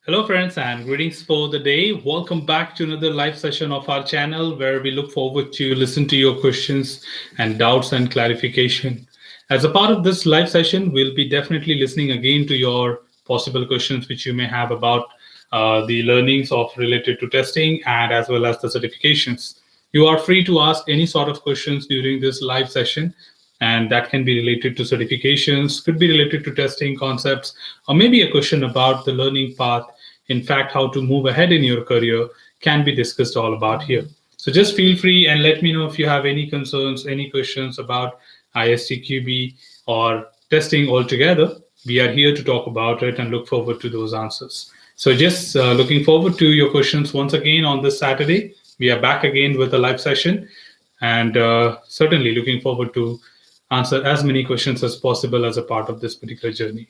Hello, friends, and greetings for the day. Welcome back to another live session of our channel where we look forward to listen to your questions and doubts and clarification. As a part of this live session, we'll be definitely listening again to your possible questions which you may have about the learnings of related to testing and as well as the certifications. You are free to ask any sort of questions during this live session, and that can be related to certifications, could be related to testing concepts, or maybe a question about the learning path. In fact, how to move ahead in your career can be discussed all about here. So just feel free and let me know if you have any concerns, any questions about ISTQB or testing altogether. We are here to talk about it and look forward to those answers. So just looking forward to your questions once again on this Saturday. We are back again with a live session, and certainly looking forward to answer as many questions as possible as a part of this particular journey.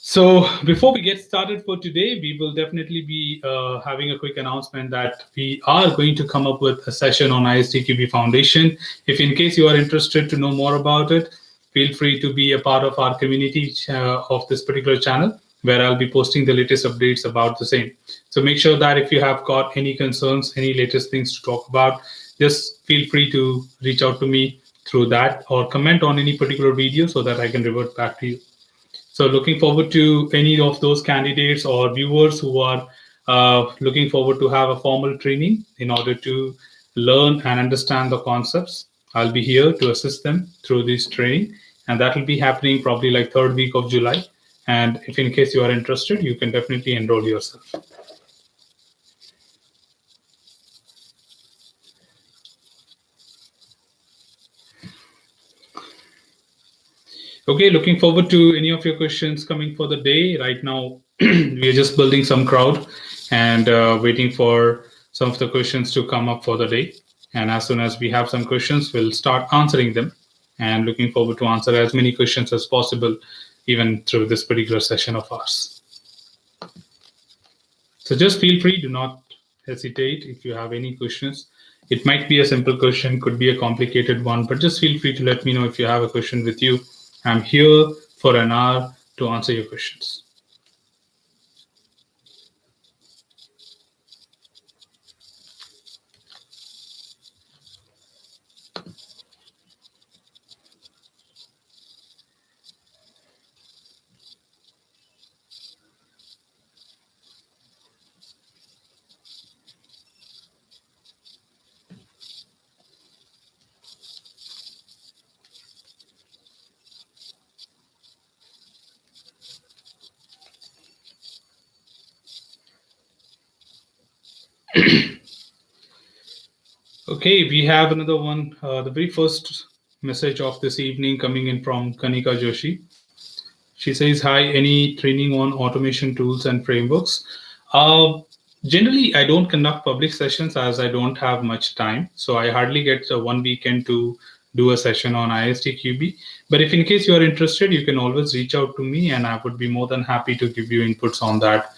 So before we get started for today, we will definitely be having a quick announcement that we are going to come up with a session on ISTQB Foundation. If in case you are interested to know more about it, feel free to be a part of our community of this particular channel, where I'll be posting the latest updates about the same. So make sure that if you have got any concerns, any latest things to talk about, just feel free to reach out to me through that or comment on any particular video so that I can revert back to you. So looking forward to any of those candidates or viewers who are looking forward to have a formal training in order to learn and understand the concepts. I'll be here to assist them through this training, and that will be happening probably like third week of July. And if in case you are interested, you can definitely enroll yourself. Okay, looking forward to any of your questions coming for the day. Right now, we are just building some crowd and waiting for some of the questions to come up for the day. And as soon as we have some questions, we'll start answering them. And looking forward to answer as many questions as possible, even through this particular session of ours. So just feel free, do not hesitate if you have any questions. It might be a simple question, could be a complicated one, but just feel free to let me know if you have a question with you. I'm here for an hour to answer your questions. Okay, we have another one. The very first message of this evening coming in from Kanika Joshi. She says, "Hi, any training on automation tools and frameworks?" Uh, Generally, I don't conduct public sessions as I don't have much time. So I hardly get one weekend to do a session on ISTQB. But if in case you are interested, you can always reach out to me and I would be more than happy to give you inputs on that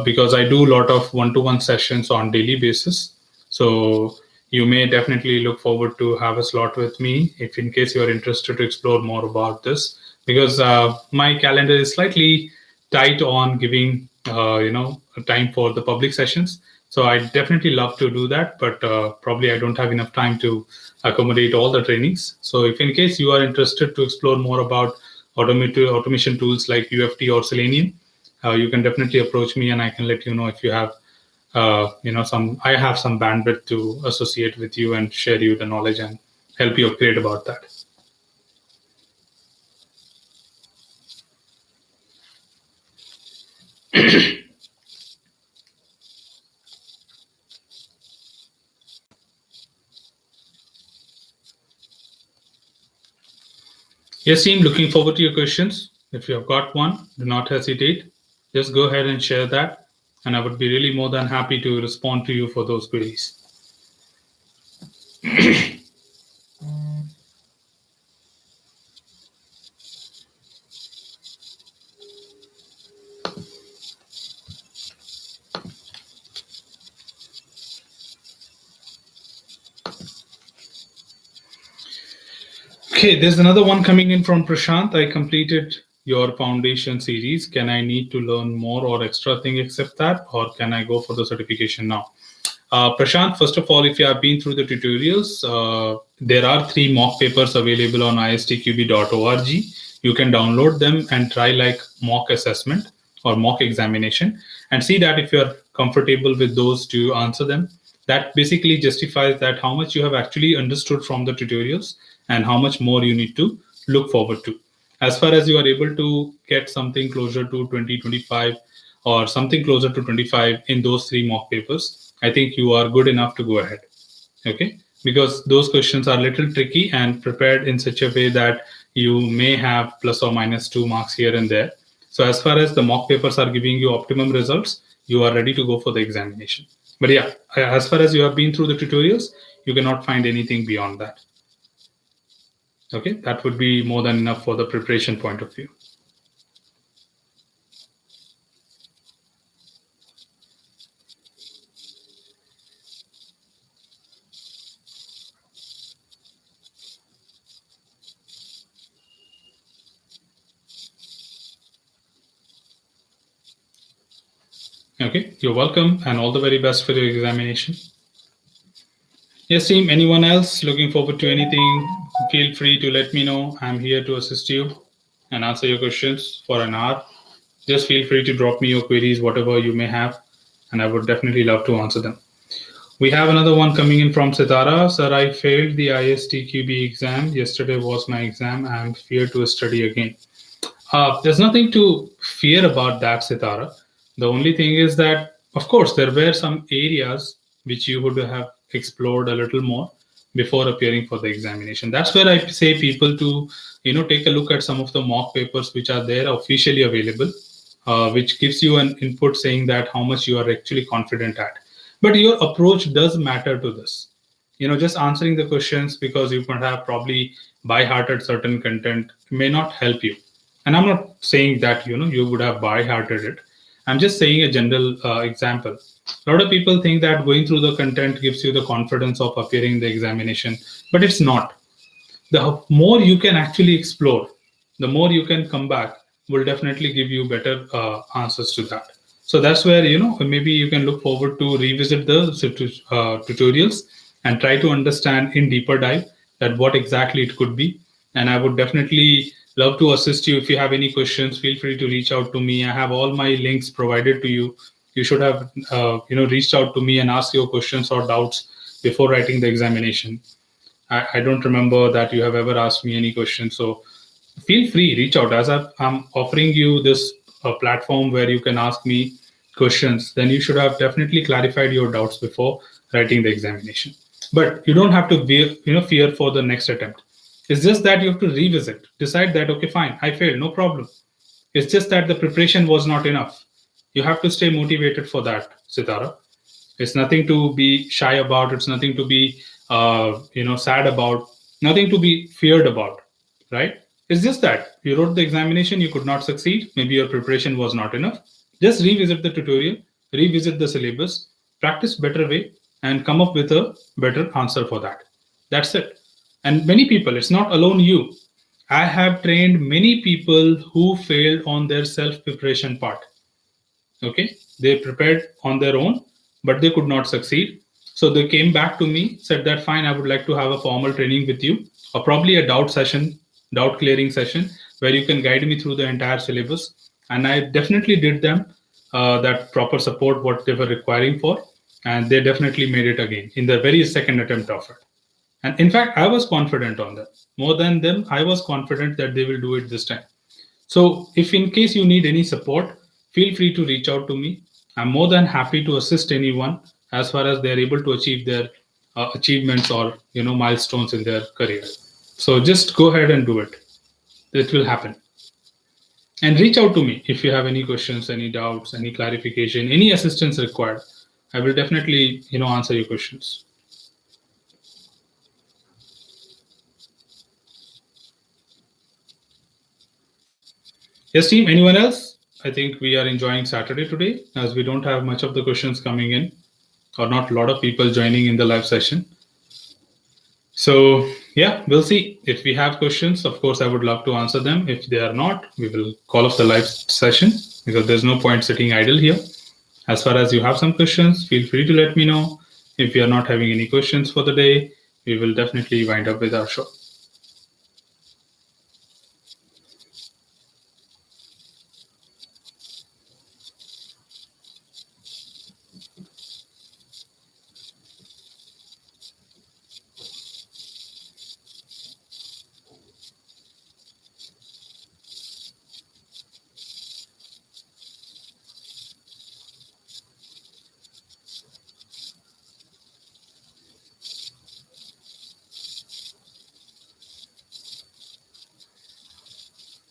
because I do a lot of one-to-one sessions on daily basis. So you may definitely look forward to have a slot with me if in case you are interested to explore more about this, because my calendar is slightly tight on giving time for the public sessions. So I definitely love to do that, but probably I don't have enough time to accommodate all the trainings. So if in case you are interested to explore more about automation tools like UFT or Selenium, you can definitely approach me and I can let you know if you have I have some bandwidth to associate with you and share you the knowledge and help you upgrade about that. Yes, team, looking forward to your questions. If you have got one, do not hesitate. Just go ahead and share that, and I would be really more than happy to respond to you for those queries. Okay, there's another one coming in from Prashant. I completed your foundation series? Can I need to learn more or extra thing except that, or can I go for the certification now? Prashant, first of all, if you have been through the tutorials, there are 3 mock papers available on istqb.org. You can download them and try like mock assessment or mock examination and see that if you're comfortable with those to answer them. That basically justifies that how much you have actually understood from the tutorials and how much more you need to look forward to. As far as you are able to get something closer to 2025 or something closer to 25 in those 3 mock papers, I think you are good enough to go ahead. Okay, because those questions are a little tricky and prepared in such a way that you may have plus or minus 2 marks here and there. So as far as the mock papers are giving you optimum results, you are ready to go for the examination. But yeah, as far as you have been through the tutorials, you cannot find anything beyond that. Okay, that would be more than enough for the preparation point of view. Okay, you're welcome and all the very best for your examination. Yes, team, anyone else looking forward to anything? Feel free to let me know. I'm here to assist you and answer your questions for an hour. Just feel free to drop me your queries, whatever you may have, and I would definitely love to answer them. We have another one coming in from Sitara. Sir, I failed the ISTQB exam. Yesterday was my exam. I'm feared to study again. There's nothing to fear about that, Sitara. The only thing is that, of course, there were some areas which you would have explored a little more before appearing for the examination. That's where I say people to, take a look at some of the mock papers which are there officially available, which gives you an input saying that how much you are actually confident at. But your approach does matter to this. Just answering the questions because you could have probably by-hearted certain content may not help you. And I'm not saying that, you would have by-hearted it. I'm just saying a general example. A lot of people think that going through the content gives you the confidence of appearing in the examination, but it's not. The more you can actually explore, the more you can come back will definitely give you better answers to that. So that's where, maybe you can look forward to revisit the tutorials and try to understand in deeper dive that what exactly it could be. And I would definitely love to assist you. If you have any questions, feel free to reach out to me. I have all my links provided to you. You should have, reached out to me and asked your questions or doubts before writing the examination. I don't remember that you have ever asked me any questions. So feel free, reach out. As I'm offering you this platform where you can ask me questions, then you should have definitely clarified your doubts before writing the examination. But you don't have to be, fear for the next attempt. It's just that you have to revisit, decide that, okay, fine, I failed, no problem. It's just that the preparation was not enough. You have to stay motivated for that, Sitara. It's nothing to be shy about. It's nothing to be, sad about. Nothing to be feared about, right? It's just that you wrote the examination, you could not succeed. Maybe your preparation was not enough. Just revisit the tutorial, revisit the syllabus, practice better way, and come up with a better answer for that. That's it. And many people, it's not alone you. I have trained many people who failed on their self-preparation part. Okay, they prepared on their own, but they could not succeed. So they came back to me, said that, fine, I would like to have a formal training with you, or probably a doubt session, doubt clearing session, where you can guide me through the entire syllabus. And I definitely did them that proper support, what they were requiring for. And they definitely made it again in the very second attempt of it. And in fact, I was confident on that. More than them, I was confident that they will do it this time. So if in case you need any support, feel free to reach out to me. I'm more than happy to assist anyone as far as they're able to achieve their achievements or milestones in their career. So just go ahead and do it. It will happen. And reach out to me if you have any questions, any doubts, any clarification, any assistance required. I will definitely answer your questions. Yes, team, anyone else? I think we are enjoying Saturday today as we don't have much of the questions coming in or not a lot of people joining in the live session. So yeah, we'll see. If we have questions, of course, I would love to answer them. If they are not, we will call off the live session because there's no point sitting idle here. As far as you have some questions, feel free to let me know. If you are not having any questions for the day, we will definitely wind up with our show.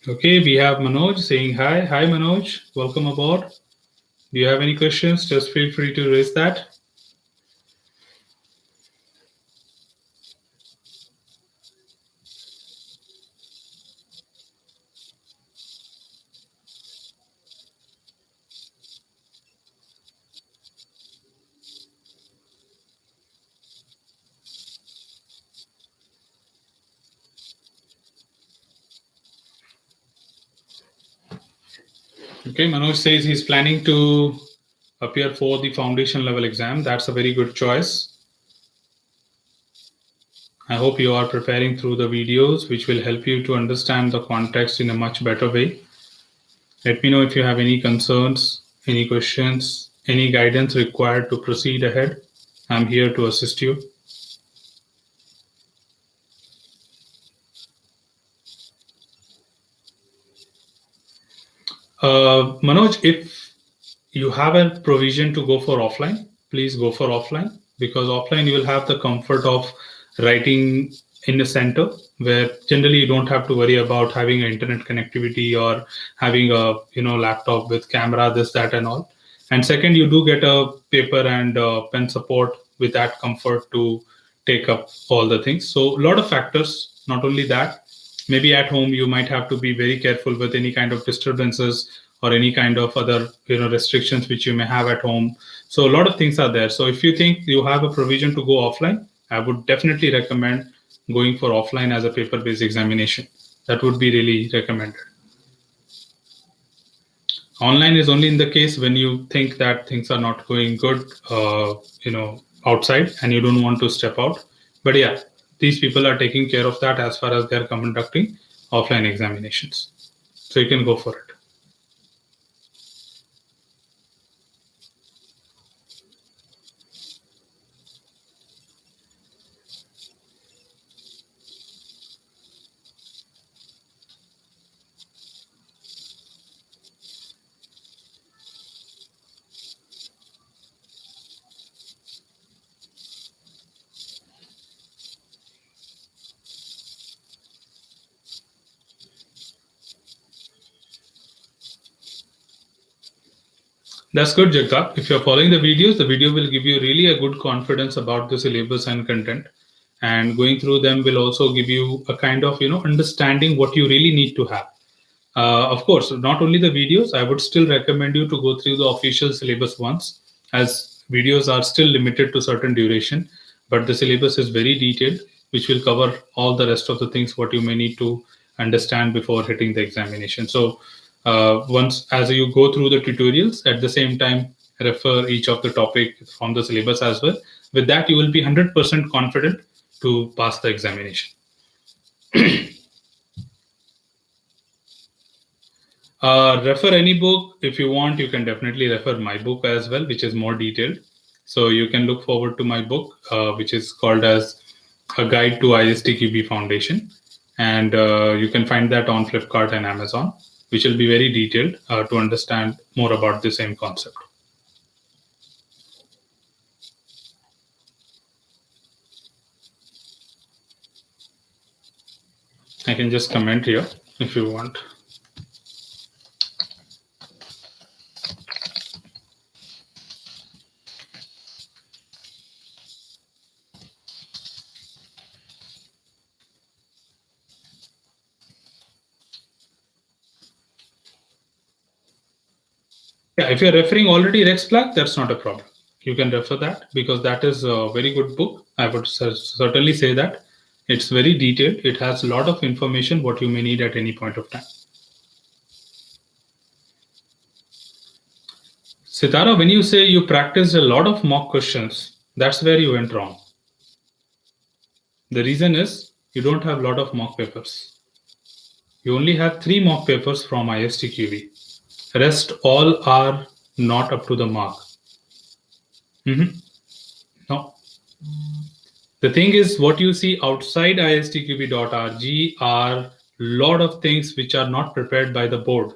Okay, we have Manoj saying hi. Hi, Manoj. Welcome aboard. Do you have any questions? Just feel free to raise that. Okay, Manoj says he's planning to appear for the foundation level exam. That's a very good choice. I hope you are preparing through the videos, which will help you to understand the context in a much better way. Let me know if you have any concerns, any questions, any guidance required to proceed ahead. I'm here to assist you. Manoj, if you have a provision to go for offline, please go for offline, because offline you will have the comfort of writing in the center, where generally you don't have to worry about having an internet connectivity or having a laptop with camera, this, that, and all. And second, you do get a paper and pen support with that comfort to take up all the things. So a lot of factors. Not only that, maybe at home you might have to be very careful with any kind of disturbances or any kind of other restrictions which you may have at home. So a lot of things are there. So if you think you have a provision to go offline, I would definitely recommend going for offline as a paper based examination. That would be really recommended. Online is only in the case when you think that things are not going good outside and you don't want to step out. But yeah, these people are taking care of that as far as they're conducting offline examinations. So you can go for it. That's good, Jagtap. If you're following the videos, the video will give you really a good confidence about the syllabus and content. And going through them will also give you a kind of, understanding what you really need to have. Of course, not only the videos, I would still recommend you to go through the official syllabus once, as videos are still limited to certain duration, but the syllabus is very detailed, which will cover all the rest of the things what you may need to understand before hitting the examination. So once as you go through the tutorials, at the same time, refer each of the topic from the syllabus as well. With that, you will be 100% confident to pass the examination. Refer any book if you want. You can definitely refer my book as well, which is more detailed. So you can look forward to my book, which is called as A Guide to ISTQB Foundation. And you can find that on Flipkart and Amazon, which will be very detailed to understand more about the same concept. I can just comment here if you want. Yeah, if you're referring already Rex Black, that's not a problem. You can refer that because that is a very good book. I would certainly say that. It's very detailed. It has a lot of information what you may need at any point of time. Sitara, when you say you practiced a lot of mock questions, that's where you went wrong. The reason is you don't have a lot of mock papers. You only have 3 mock papers from ISTQB. Rest all are not up to the mark. No. The thing is, what you see outside istqb.rg are a lot of things which are not prepared by the board.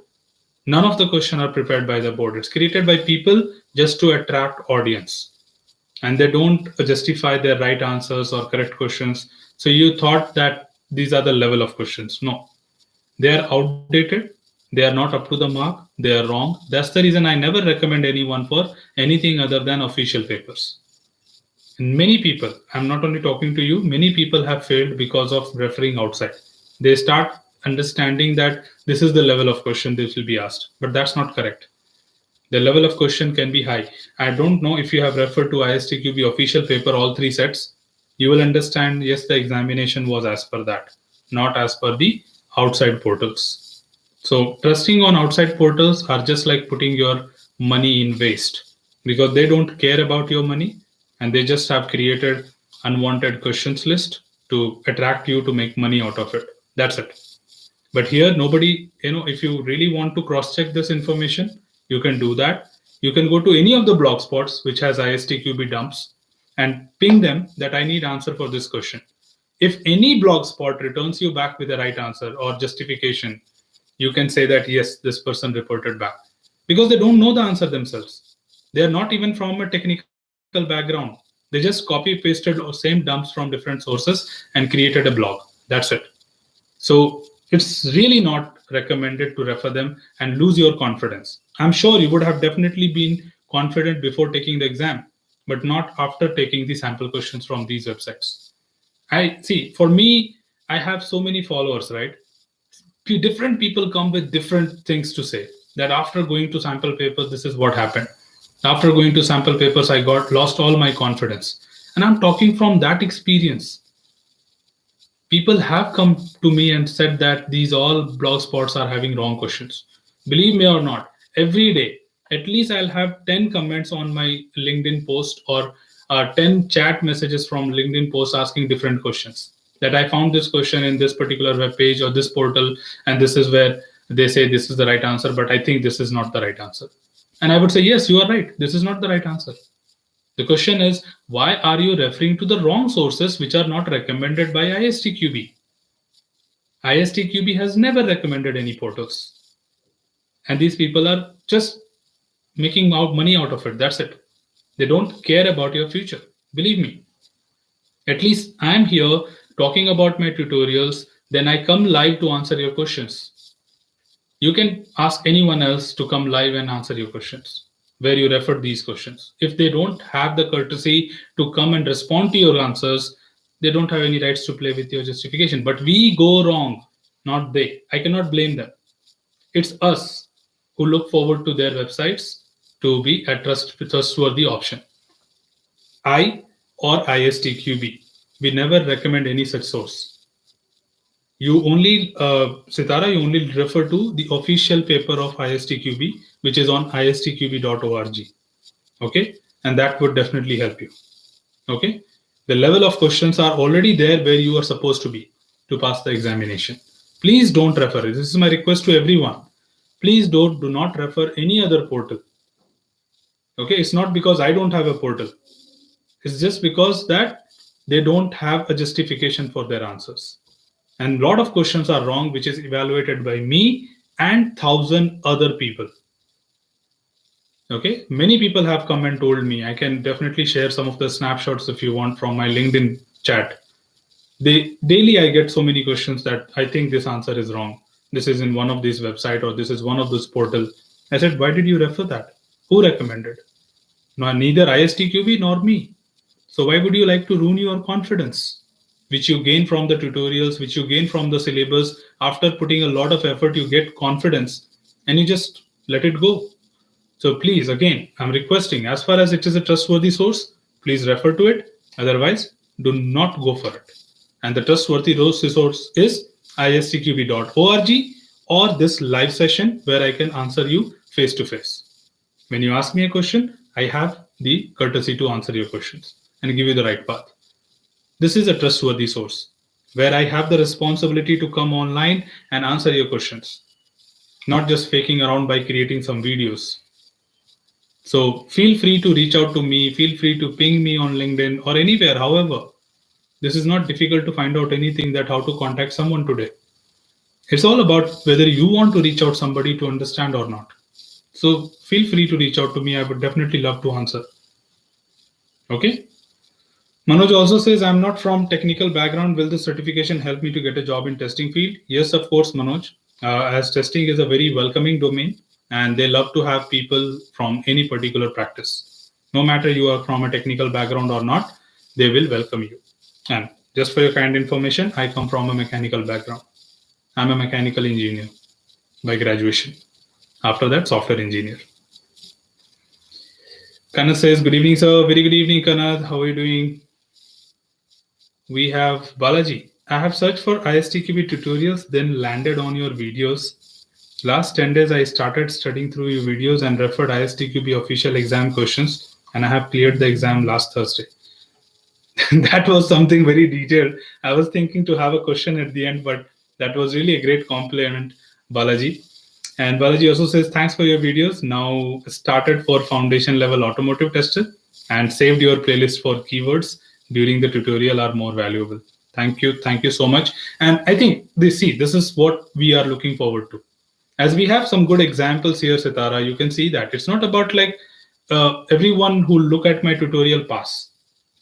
None of the questions are prepared by the board. It's created by people just to attract audience. And they don't justify their right answers or correct questions. So you thought that these are the level of questions. No, they are outdated. They are not up to the mark. They are wrong. That's the reason I never recommend anyone for anything other than official papers. And many people, I'm not only talking to you, many people have failed because of referring outside. They start understanding that this is the level of question this will be asked, but that's not correct. The level of question can be high. I don't know if you have referred to ISTQB official paper, all 3 sets. You will understand, yes, the examination was as per that, not as per the outside portals. So trusting on outside portals are just like putting your money in waste, because they don't care about your money and they just have created unwanted questions list to attract you to make money out of it. That's it. But here, nobody, if you really want to cross-check this information, you can do that. You can go to any of the blog spots which has ISTQB dumps and ping them that I need answer for this question. If any blog spot returns you back with the right answer or justification, you can say that, yes, this person reported back. Because they don't know the answer themselves. They are not even from a technical background. They just copy-pasted same dumps from different sources and created a blog. That's it. So it's really not recommended to refer them and lose your confidence. I'm sure you would have definitely been confident before taking the exam, but not after taking the sample questions from these websites. I see, for me, I have so many followers, right? Different people come with different things to say. That after going to sample papers, this is what happened. After going to sample papers, I lost all my confidence. And I'm talking from that experience. People have come to me and said that these all blog spots are having wrong questions. Believe me or not, every day, at least I'll have 10 comments on my LinkedIn post or 10 chat messages from LinkedIn posts asking different questions. That I found this question in this particular web page or this portal, and this is where they say this is the right answer, but I think this is not the right answer. And I would say, yes, you are right. This is not the right answer. The question is, why are you referring to the wrong sources which are not recommended by ISTQB? ISTQB has never recommended any portals. And these people are just making out money out of it. That's it. They don't care about your future. Believe me. At least I'm here talking about my tutorials. Then I come live to answer your questions. You can ask anyone else to come live and answer your questions where you referred these questions. If they don't have the courtesy to come and respond to your answers, they don't have any rights to play with your justification. But we go wrong, not they. I cannot blame them. It's us who look forward to their websites to be a trustworthy option. I or ISTQB, we never recommend any such source. You only, Sitara, you only refer to the official paper of ISTQB, which is on istqb.org. Okay, and that would definitely help you. Okay, the level of questions are already there where you are supposed to be to pass the examination. Please don't refer. This is my request to everyone. Please do not refer any other portal. Okay, it's not because I don't have a portal. It's just because that they don't have a justification for their answers. And a lot of questions are wrong, which is evaluated by me and 1,000 other people. Okay, many people have come and told me. I can definitely share some of the snapshots if you want from my LinkedIn chat. Daily I get so many questions that I think this answer is wrong. This is in one of these website or this is one of those portal. I said, why did you refer that? Who recommended? No, neither ISTQB nor me. So why would you like to ruin your confidence, which you gain from the tutorials, which you gain from the syllabus? After putting a lot of effort, you get confidence and you just let it go. So please, again, I'm requesting, as far as it is a trustworthy source, please refer to it. Otherwise, do not go for it. And the trustworthy resource is istqb.org or this live session where I can answer you face to face. When you ask me a question, I have the courtesy to answer your questions and give you the right path. This is a trustworthy source where I have the responsibility to come online and answer your questions, not just faking around by creating some videos. So feel free to reach out to me, feel free to ping me on LinkedIn or anywhere. However, this is not difficult to find out anything that how to contact someone today. It's all about whether you want to reach out somebody to understand or not. So feel free to reach out to me. I would definitely love to answer. Okay. Manoj also says, I'm not from technical background. Will the certification help me to get a job in testing field? Yes, of course, Manoj. As testing is a very welcoming domain and they love to have people from any particular practice. No matter you are from a technical background or not, they will welcome you. And just for your kind information, I come from a mechanical background. I'm a mechanical engineer by graduation. After that, software engineer. Kanad says, good evening, sir. Very good evening, Kanad. How are you doing? We have Balaji. I have searched for ISTQB tutorials, then landed on your videos. Last 10 days, I started studying through your videos and referred ISTQB official exam questions, and I have cleared the exam last Thursday. That was something very detailed. I was thinking to have a question at the end, but that was really a great compliment, Balaji. And Balaji also says, thanks for your videos. Now started for foundation level automotive tester and saved your playlist for keywords during the tutorial are more valuable. Thank you. Thank you so much. And I think this is what we are looking forward to. As we have some good examples here, Sitara, you can see that it's not about like everyone who look at my tutorial pass.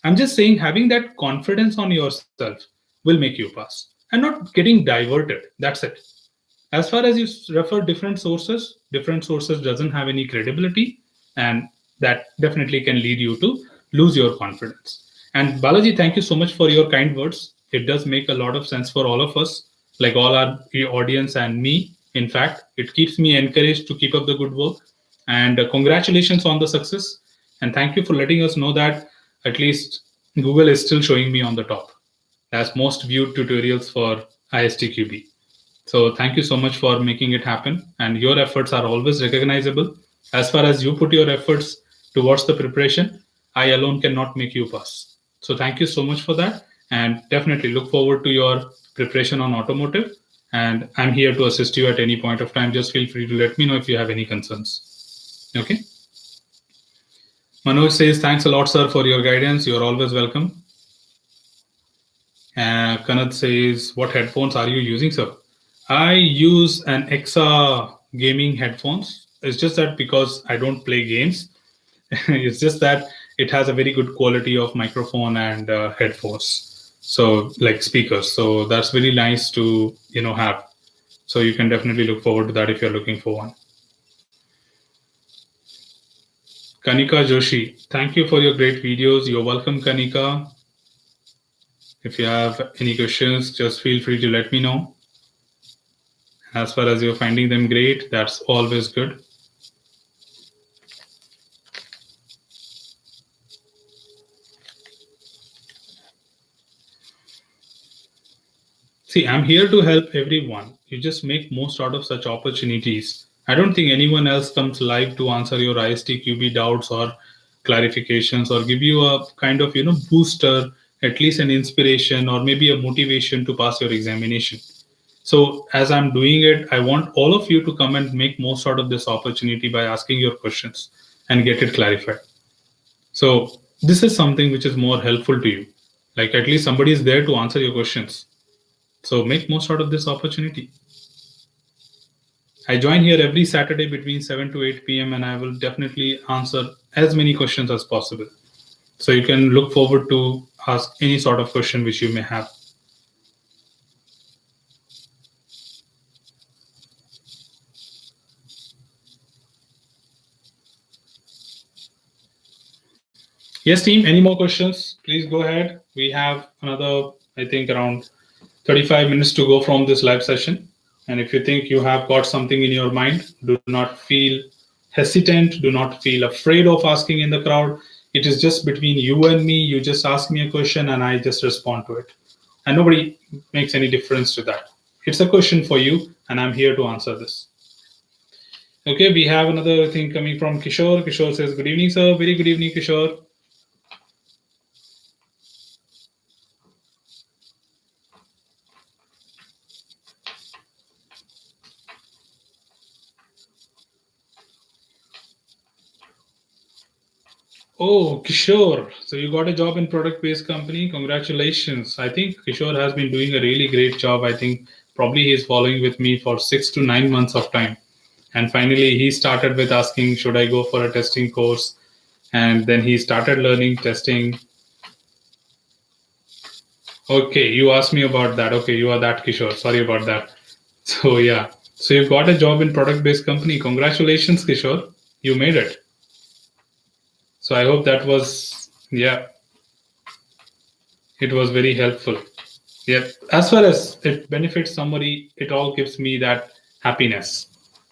I'm just saying having that confidence on yourself will make you pass and not getting diverted. That's it. As far as you refer different sources doesn't have any credibility, and that definitely can lead you to lose your confidence. And Balaji, thank you so much for your kind words. It does make a lot of sense for all of us, like all our audience and me. In fact, it keeps me encouraged to keep up the good work. And congratulations on the success. And thank you for letting us know that at least Google is still showing me on the top as most viewed tutorials for ISTQB. So thank you so much for making it happen. And your efforts are always recognizable. As far as you put your efforts towards the preparation, I alone cannot make you pass. So thank you so much for that. And definitely look forward to your preparation on automotive. And I'm here to assist you at any point of time. Just feel free to let me know if you have any concerns. Okay. Manoj says, thanks a lot, sir, for your guidance. You're always welcome. Kanad says, what headphones are you using, sir? I use an EXA gaming headphones. It's just that because I don't play games, it's just that it has a very good quality of microphone and headphones. So like speakers. So that's really nice to, have. So you can definitely look forward to that if you're looking for one. Kanika Joshi, thank you for your great videos. You're welcome, Kanika. If you have any questions, just feel free to let me know. As far as you're finding them great, that's always good. See, I'm here to help everyone. You just make most out of such opportunities. I don't think anyone else comes live to answer your ISTQB doubts or clarifications or give you a kind of, booster, at least an inspiration or maybe a motivation to pass your examination. So as I'm doing it, I want all of you to come and make most out of this opportunity by asking your questions and get it clarified. So this is something which is more helpful to you. Like at least somebody is there to answer your questions. So make most out of this opportunity. I join here every Saturday between 7 to 8 p.m. and I will definitely answer as many questions as possible. So you can look forward to ask any sort of question which you may have. Yes, team, any more questions? Please go ahead. We have another, I think, around 35 minutes to go from this live session. And if you think you have got something in your mind, do not feel hesitant. Do not feel afraid of asking in the crowd. It is just between you and me. You just ask me a question and I just respond to it. and nobody makes any difference to that. It's a question for you, and I'm here to answer this. Okay, we have another thing coming from Kishore. Kishore says, good evening, sir. Very good evening, Kishore. Oh, Kishore. So you got a job in product-based company. Congratulations. I think Kishore has been doing a really great job. I think probably he's following with me for 6 to 9 months of time. And finally, he started with asking, should I go for a testing course? And then he started learning testing. Okay, you asked me about that. Okay, you are that Kishore. Sorry about that. So yeah. So you got a job in product-based company. Congratulations, Kishore. You made it. So I hope that was, yeah, it was very helpful. Yeah, as far as it benefits somebody, it all gives me that happiness.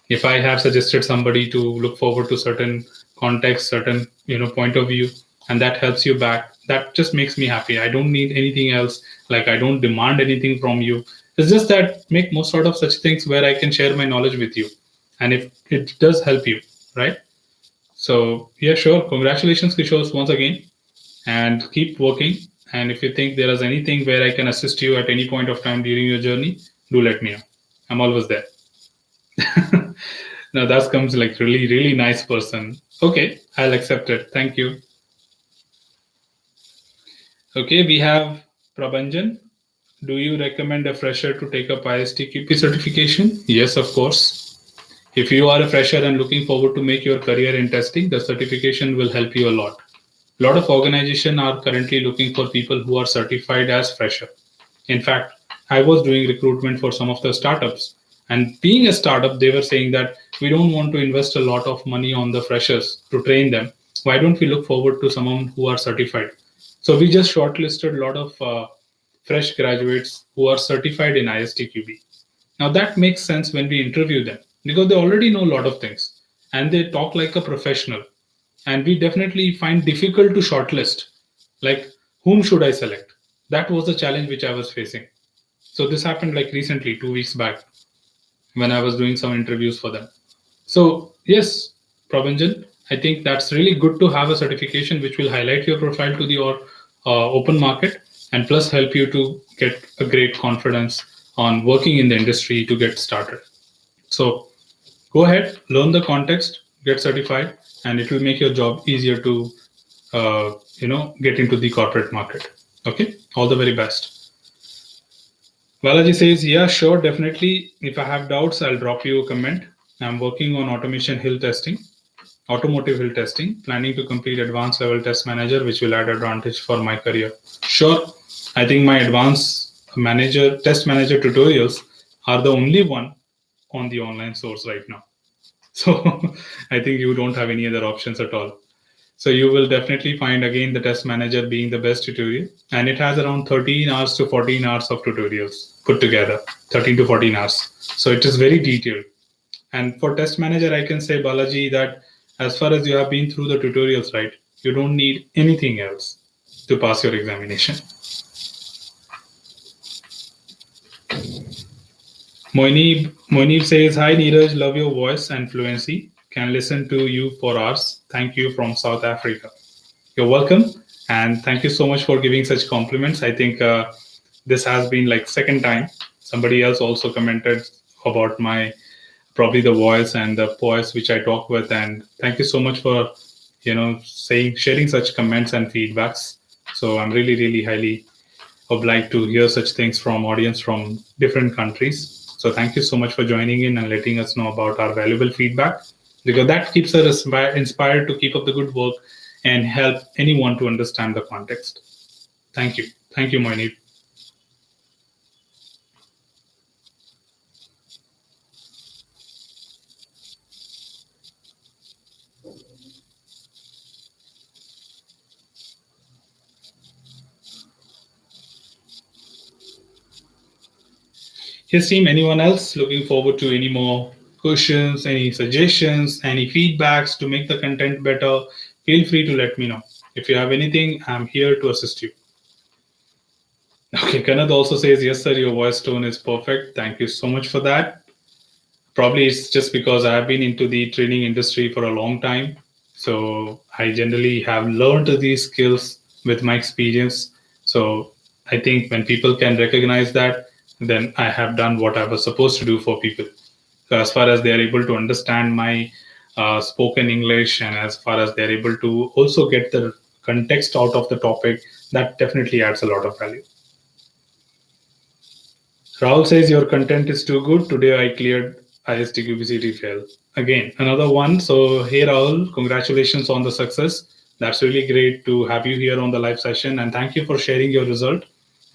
If I have suggested somebody to look forward to certain context, certain point of view, and that helps you back, that just makes me happy. I don't need anything else. Like I don't demand anything from you. It's just that make most out of such things where I can share my knowledge with you, and if it does help you, right? So yeah, sure. Congratulations, Kishore, once again, and keep working. And if you think there is anything where I can assist you at any point of time during your journey, do let me know. I'm always there. Now that comes like really, really nice person. Okay, I'll accept it. Thank you. Okay, we have Prabhanjan. Do you recommend a fresher to take up ISTQB certification? Yes, of course. If you are a fresher and looking forward to make your career in testing, the certification will help you a lot. A lot of organizations are currently looking for people who are certified as fresher. In fact, I was doing recruitment for some of the startups, and being a startup, they were saying that we don't want to invest a lot of money on the freshers to train them. Why don't we look forward to someone who are certified? So we just shortlisted a lot of fresh graduates who are certified in ISTQB. Now that makes sense when we interview them because they already know a lot of things and they talk like a professional. And we definitely find difficult to shortlist. Like, whom should I select? That was the challenge which I was facing. So this happened like recently, 2 weeks back, when I was doing some interviews for them. So yes, Prabhanjan, I think that's really good to have a certification which will highlight your profile to the open market and plus help you to get a great confidence on working in the industry to get started. So go ahead, learn the context, get certified, and it will make your job easier to get into the corporate market. Okay, all the very best. Balaji says, yeah, sure, definitely. If I have doubts, I'll drop you a comment. I'm working on automation hill testing, automotive hill testing, planning to complete advanced level test manager, which will add advantage for my career. Sure, I think my advanced manager, test manager tutorials are the only one on the online source right now. So I think you don't have any other options at all. So you will definitely find again the test manager being the best tutorial, and it has around 13 hours to 14 hours of tutorials put together, 13 to 14 hours. So it is very detailed. And for test manager, I can say, Balaji, that as far as you have been through the tutorials, right, you don't need anything else to pass your examination. Moinib says, hi Neeraj, love your voice and fluency. Can listen to you for hours. Thank you from South Africa. You're welcome. And thank you so much for giving such compliments. I think this has been like second time. Somebody else also commented about my, probably the voice and the voice which I talk with. And thank you so much for, sharing such comments and feedbacks. So I'm really, really highly obliged to hear such things from audience from different countries. So thank you so much for joining in and letting us know about our valuable feedback, because that keeps us inspired to keep up the good work and help anyone to understand the context. Thank you. Thank you, Moinib. Yes, team, anyone else looking forward to any more questions, any suggestions, any feedbacks to make the content better? Feel free to let me know. If you have anything, I'm here to assist you. Okay, Kenneth also says, yes, sir, your voice tone is perfect. Thank you so much for that. Probably it's just because I have been into the training industry for a long time. So I generally have learned these skills with my experience. So I think when people can recognize that, then I have done what I was supposed to do for people. So as far as they are able to understand my spoken English, and as far as they're able to also get the context out of the topic, that definitely adds a lot of value. Rahul says your content is too good. Today I cleared ISTQB fail. Again, another one. So hey Rahul, congratulations on the success. That's really great to have you here on the live session, and thank you for sharing your result.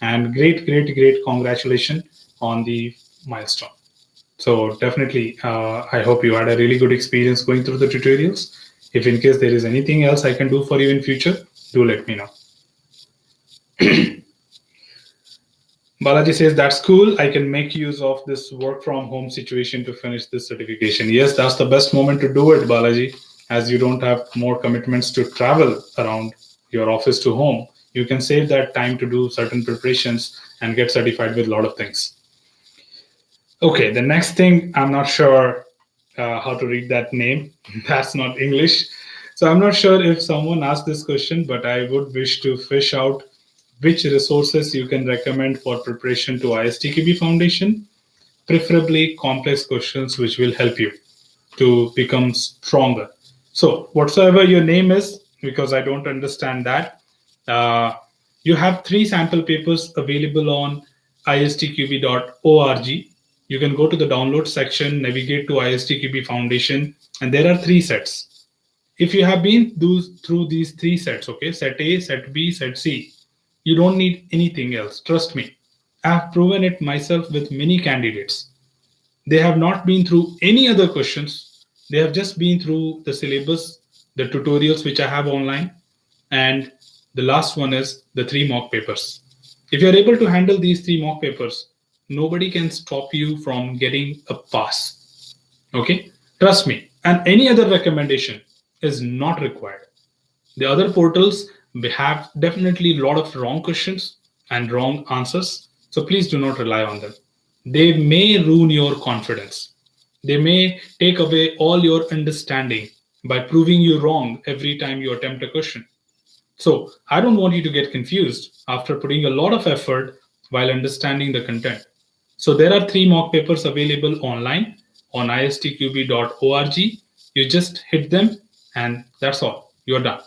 And great congratulations on the milestone. So definitely, I hope you had a really good experience going through the tutorials. If in case there is anything else I can do for you in future, do let me know. Balaji says, that's cool. I can make use of this work from home situation to finish this certification. Yes, that's the best moment to do it, Balaji, as you don't have more commitments to travel around your office to home. You can save that time to do certain preparations and get certified with a lot of things. Okay, the next thing, I'm not sure how to read that name. That's not English. So I'm not sure if someone asked this question, but I would wish to fish out which resources you can recommend for preparation to ISTQB Foundation, preferably complex questions which will help you to become stronger. So whatsoever your name is, because I don't understand that, uh, you have 3 sample papers available on istqb.org. You can go to the download section, navigate to ISTQB Foundation, and there are 3 sets. If you have been through these 3 sets, okay, set A, set B, set C, you don't need anything else. Trust me. I have proven it myself with many candidates. They have not been through any other questions. They have just been through the syllabus, the tutorials which I have online, and the last one is the 3 mock papers. If you're able to handle these 3 mock papers, nobody can stop you from getting a pass. Okay? Trust me. And any other recommendation is not required. The other portals have definitely a lot of wrong questions and wrong answers. So please do not rely on them. They may ruin your confidence. They may take away all your understanding by proving you wrong every time you attempt a question. So I don't want you to get confused after putting a lot of effort while understanding the content. So there are 3 mock papers available online on istqb.org. You just hit them and that's all. You're done.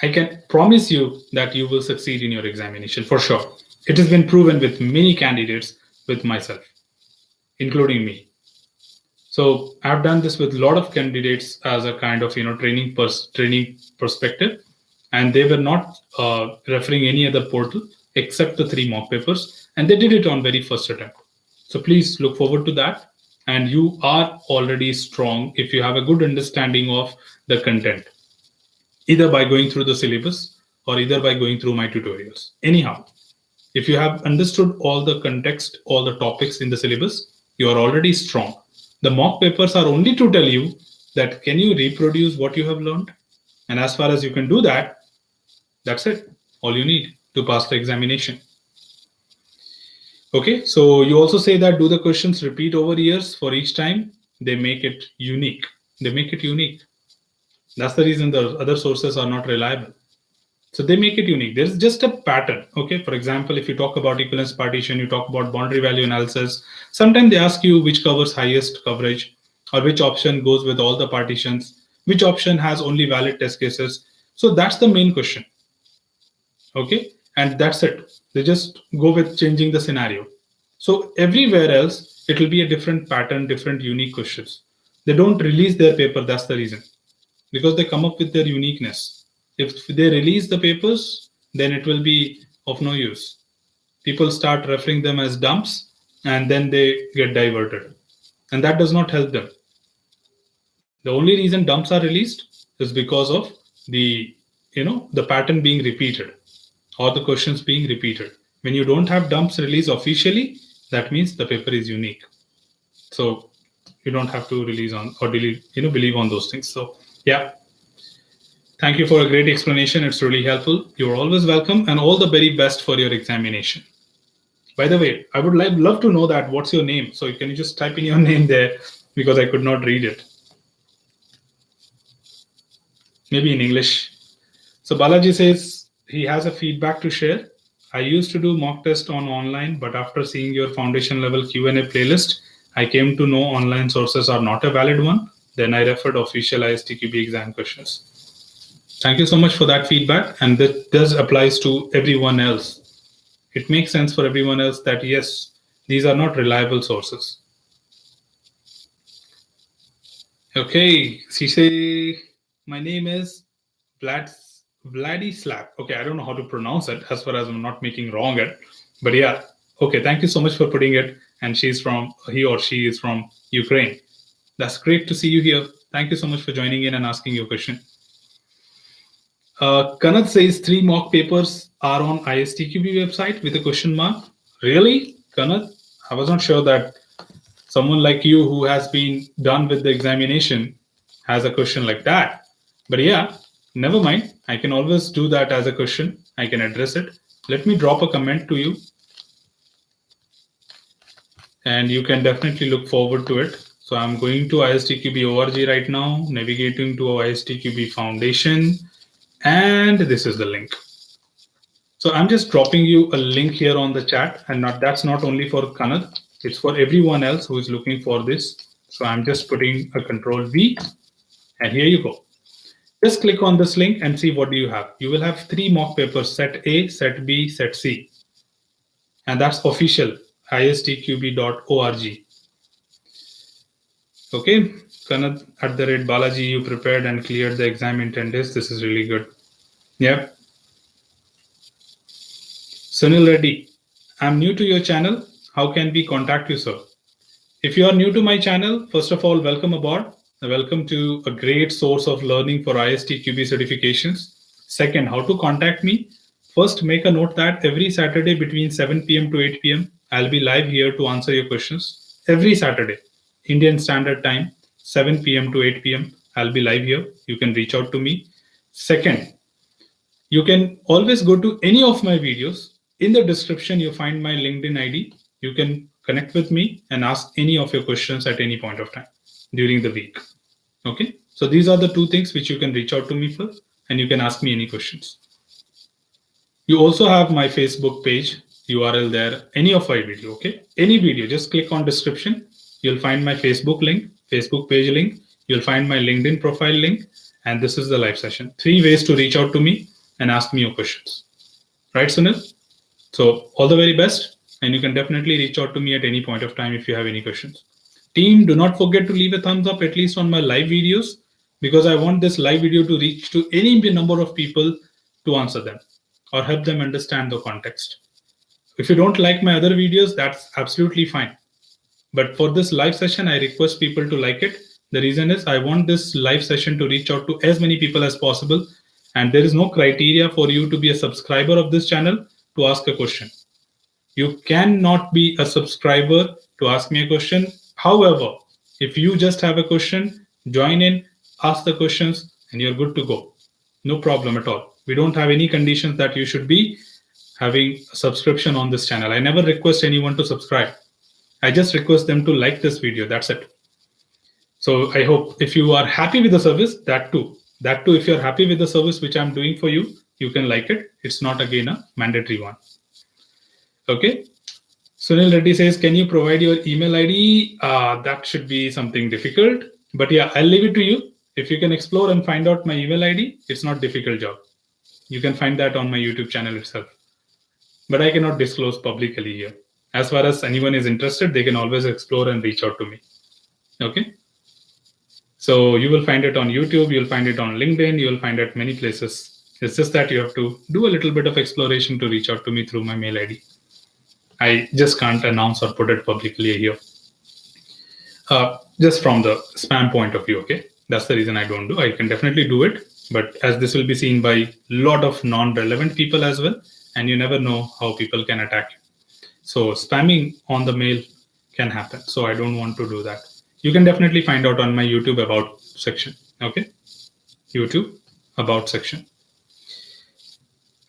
I can promise you that you will succeed in your examination for sure. It has been proven with many candidates, with myself, including me. So I've done this with a lot of candidates as a kind of training perspective, and they were not referring any other portal except the 3 mock papers, and they did it on very first attempt. So please look forward to that, and you are already strong if you have a good understanding of the content, either by going through the syllabus or either by going through my tutorials. Anyhow, if you have understood all the context, all the topics in the syllabus, you are already strong. The mock papers are only to tell you that can you reproduce what you have learned? And as far as you can do that, that's it. All you need to pass the examination. Okay, so you also say that do the questions repeat over years for each time? They make it unique. They make it unique. That's the reason the other sources are not reliable. So they make it unique. There's just a pattern. Okay. For example, if you talk about equivalence partition, you talk about boundary value analysis. Sometimes they ask you which covers highest coverage or which option goes with all the partitions, which option has only valid test cases. So that's the main question. Okay. And that's it. They just go with changing the scenario. So everywhere else, it will be a different pattern, different unique questions. They don't release their paper. That's the reason, because they come up with their uniqueness. If they release the papers, then it will be of no use. People start referring them as dumps and then they get diverted. And that does not help them. The only reason dumps are released is because of the the pattern being repeated or the questions being repeated. When you don't have dumps released officially, that means the paper is unique. So you don't have to release on or delete, believe on those things. So yeah. Thank you for a great explanation. It's really helpful. You're always welcome and all the very best for your examination. By the way, I would love to know that what's your name. So can you just type in your name there because I could not read it. Maybe in English. So Balaji says he has a feedback to share. I used to do mock test on online, but after seeing your foundation level Q&A playlist, I came to know online sources are not a valid one. Then I referred official ISTQB exam questions. Thank you so much for that feedback. And that does applies to everyone else. It makes sense for everyone else that yes, these are not reliable sources. Okay, she say, my name is Vladislav. Okay, I don't know how to pronounce it as far as I'm not making wrong it. But yeah, okay, thank you so much for putting it. And he or she is from Ukraine. That's great to see you here. Thank you so much for joining in and asking your question. Kanad says 3 mock papers are on ISTQB website with a question mark. Really, Kanad? I was not sure that someone like you who has been done with the examination has a question like that. But yeah, never mind. I can always do that as a question. I can address it. Let me drop a comment to you. And you can definitely look forward to it. So I'm going to ISTQB.org right now, navigating to ISTQB Foundation. And this is the link. So I'm just dropping you a link here on the chat, and that's not only for Kanad, it's for everyone else who is looking for this. So I'm just putting a Control V, and here you go. Just click on this link and see what do you have. You will have 3 mock papers, set A, set B, set C. And that's official, istqb.org. Okay, Kanad @Balaji, you prepared and cleared the exam in 10 days. This is really good. Yep. Sunil Reddy, I'm new to your channel. How can we contact you, sir? If you are new to my channel, first of all, welcome aboard. Welcome to a great source of learning for ISTQB certifications. Second, how to contact me? First, make a note that every Saturday between 7 p.m. to 8 p.m., I'll be live here to answer your questions. Every Saturday, Indian Standard Time, 7 p.m. to 8 p.m., I'll be live here. You can reach out to me. Second, you can always go to any of my videos. In the description, you find my LinkedIn ID. You can connect with me and ask any of your questions at any point of time during the week. Okay, so these are the 2 things which you can reach out to me for, and you can ask me any questions. You also have my Facebook page URL there, any of my video. Okay, any video, just click on description. You'll find my Facebook link, Facebook page link. You'll find my LinkedIn profile link, and this is the live session. 3 ways to reach out to me and ask me your questions. Right, Sunil? So all the very best, and you can definitely reach out to me at any point of time if you have any questions. Team, do not forget to leave a thumbs up at least on my live videos, because I want this live video to reach to any number of people to answer them or help them understand the context. If you don't like my other videos, that's absolutely fine. But for this live session, I request people to like it. The reason is I want this live session to reach out to as many people as possible. And there is no criteria for you to be a subscriber of this channel to ask a question. You cannot be a subscriber to ask me a question. However, if you just have a question, join in, ask the questions, and you're good to go. No problem at all. We don't have any conditions that you should be having a subscription on this channel. I never request anyone to subscribe. I just request them to like this video. That's it. So I hope if you are happy with the service, that too, if you're happy with the service which I'm doing for you, you can like it. It's not again a mandatory one. Okay. Sunil Reddy says, can you provide your email ID? That should be something difficult. But yeah, I'll leave it to you. If you can explore and find out my email ID, it's not a difficult job. You can find that on my YouTube channel itself. But I cannot disclose publicly here. As far as anyone is interested, they can always explore and reach out to me. Okay. So you will find it on YouTube, you'll find it on LinkedIn, you'll find it many places. It's just that you have to do a little bit of exploration to reach out to me through my mail ID. I just can't announce or put it publicly here. Just from the spam point of view, okay? That's the reason I don't do. I can definitely do it, but as this will be seen by a lot of non-relevant people as well, and you never know how people can attack you. So spamming on the mail can happen. So I don't want to do that. You can definitely find out on my YouTube about section, okay? YouTube, about section.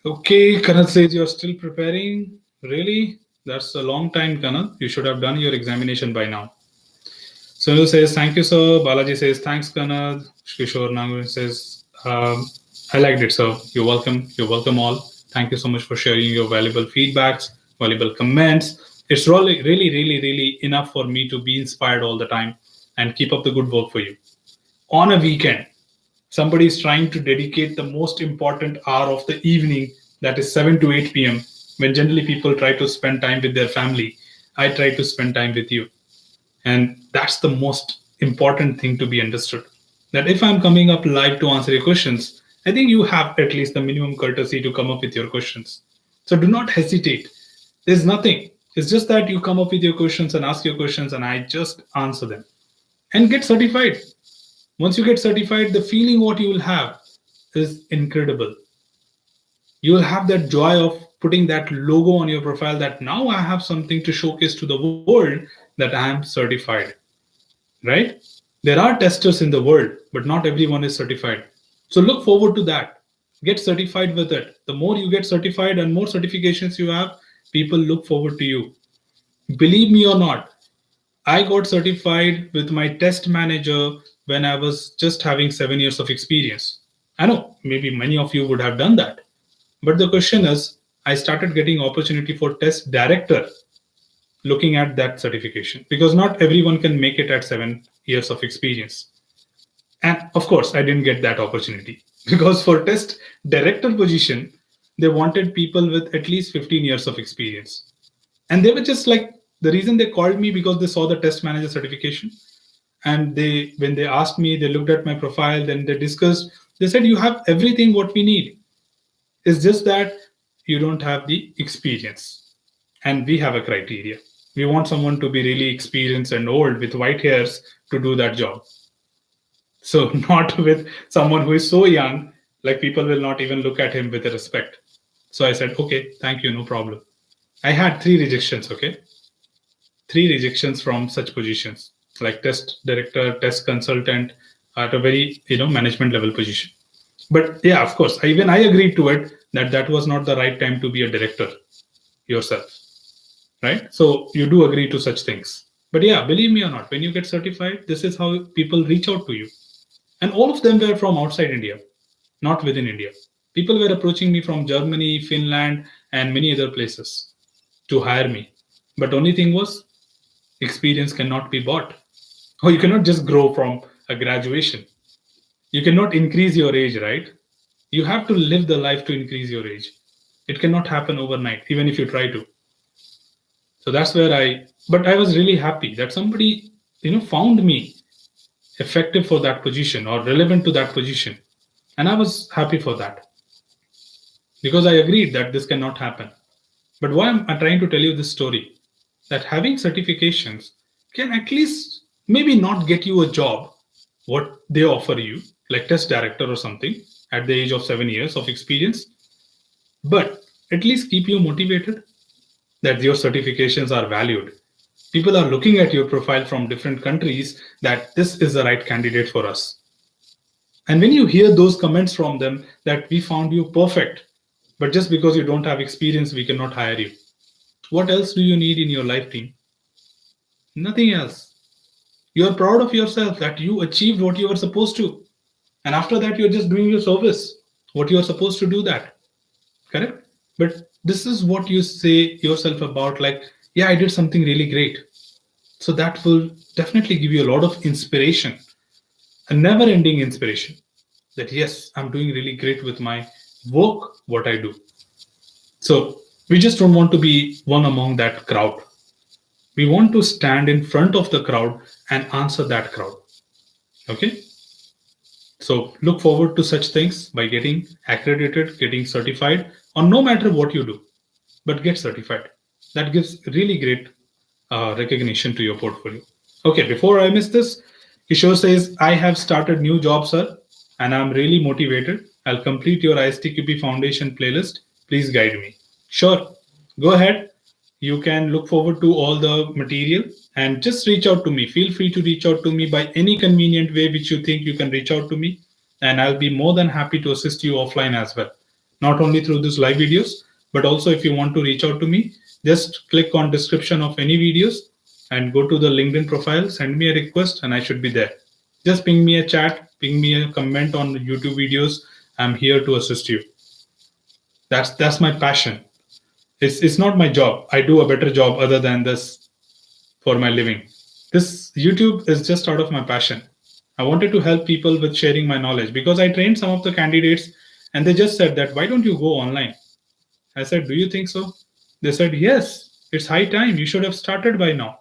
Okay, Kanad says you're still preparing. Really? That's a long time, Kanad. You should have done your examination by now. Sunil says, thank you, sir. Balaji says, thanks, Kanad. Kishore Nangu says, I liked it, sir. You're welcome. You're welcome all. Thank you so much for sharing your valuable feedbacks, valuable comments. It's really enough for me to be inspired all the time and keep up the good work for you. On a weekend, somebody is trying to dedicate the most important hour of the evening, that is 7 to 8 p.m., when generally people try to spend time with their family. I try to spend time with you. And that's the most important thing to be understood. That if I'm coming up live to answer your questions, I think you have at least the minimum courtesy to come up with your questions. So do not hesitate. There's nothing. It's just that you come up with your questions and ask your questions, and I just answer them and get certified. Once you get certified, the feeling what you will have is incredible. You will have that joy of putting that logo on your profile, that now I have something to showcase to the world, that I am certified. Right? There are testers in the world, but not everyone is certified. So look forward to that. Get certified with it. The more you get certified and more certifications you have, people look forward to you. Believe me or not, I got certified with my test manager when I was just having 7 years of experience. I know maybe many of you would have done that. But the question is, I started getting opportunity for test director looking at that certification, because not everyone can make it at 7 years of experience. And of course, I didn't get that opportunity because for test director position, they wanted people with at least 15 years of experience. And they were just like, the reason they called me because they saw the test manager certification. And when they asked me, they looked at my profile, then they discussed, they said, you have everything what we need. It's just that you don't have the experience. And we have a criteria. We want someone to be really experienced and old with white hairs to do that job. So not with someone who is so young, like people will not even look at him with respect. So I said, okay, thank you, no problem. I had 3 rejections, okay? 3 rejections from such positions, like test director, test consultant at a very, management level position. But yeah, of course, even I agreed to it that was not the right time to be a director yourself, right? So you do agree to such things. But yeah, believe me or not, when you get certified, this is how people reach out to you. And all of them were from outside India, not within India. People were approaching me from Germany, Finland, and many other places to hire me. But only thing was, experience cannot be bought. Or you cannot just grow from a graduation. You cannot increase your age, right? You have to live the life to increase your age. It cannot happen overnight, even if you try to. So that's where but I was really happy that somebody, found me effective for that position or relevant to that position. And I was happy for that because I agreed that this cannot happen. But why am I trying to tell you this story? That having certifications can at least maybe not get you a job, what they offer you, like test director or something, at the age of 7 years of experience, but at least keep you motivated that your certifications are valued. People are looking at your profile from different countries that this is the right candidate for us. And when you hear those comments from them that we found you perfect, but just because you don't have experience, we cannot hire you. What else do you need in your life, team? Nothing else. You're proud of yourself that you achieved what you were supposed to. And after that, you're just doing your service, what you're supposed to do that. Correct? But this is what you say yourself about, like, yeah, I did something really great. So that will definitely give you a lot of inspiration, a never ending inspiration that, yes, I'm doing really great with my work, what I do. So we just don't want to be one among that crowd. We want to stand in front of the crowd and answer that crowd. Okay? So look forward to such things by getting accredited, getting certified, or no matter what you do, but get certified. That gives really great recognition to your portfolio. Okay, before I miss this, Kishore says, I have started new job, sir, and I'm really motivated. I'll complete your ISTQB Foundation playlist. Please guide me. Sure, go ahead. You can look forward to all the material and just reach out to me. Feel free to reach out to me by any convenient way which you think you can reach out to me. and I'll be more than happy to assist you offline as well. Not only through these live videos, but also if you want to reach out to me, just click on description of any videos and go to the LinkedIn profile, send me a request, and I should be there. Just ping me a chat, ping me a comment on YouTube videos. I'm here to assist you. That's my passion. It's not my job. I do a better job other than this for my living. This YouTube is just out of my passion. I wanted to help people with sharing my knowledge because I trained some of the candidates and they just said that, why don't you go online? I said, do you think so? They said, yes, it's high time. You should have started by now.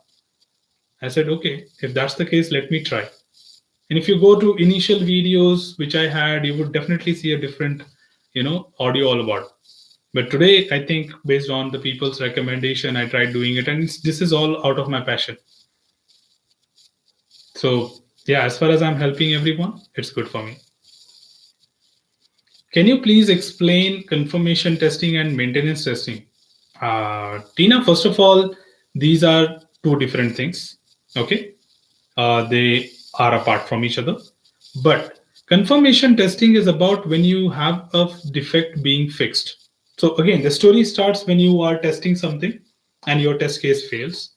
I said, okay, if that's the case, let me try. And if you go to initial videos which I had, you would definitely see a different, audio all about. But today, I think based on the people's recommendation, I tried doing it, and this is all out of my passion. So yeah, as far as I'm helping everyone, it's good for me. Can you please explain confirmation testing and maintenance testing? Tina, first of all, these are two different things. Okay, they are apart from each other. But confirmation testing is about when you have a defect being fixed. So again, the story starts when you are testing something and your test case fails.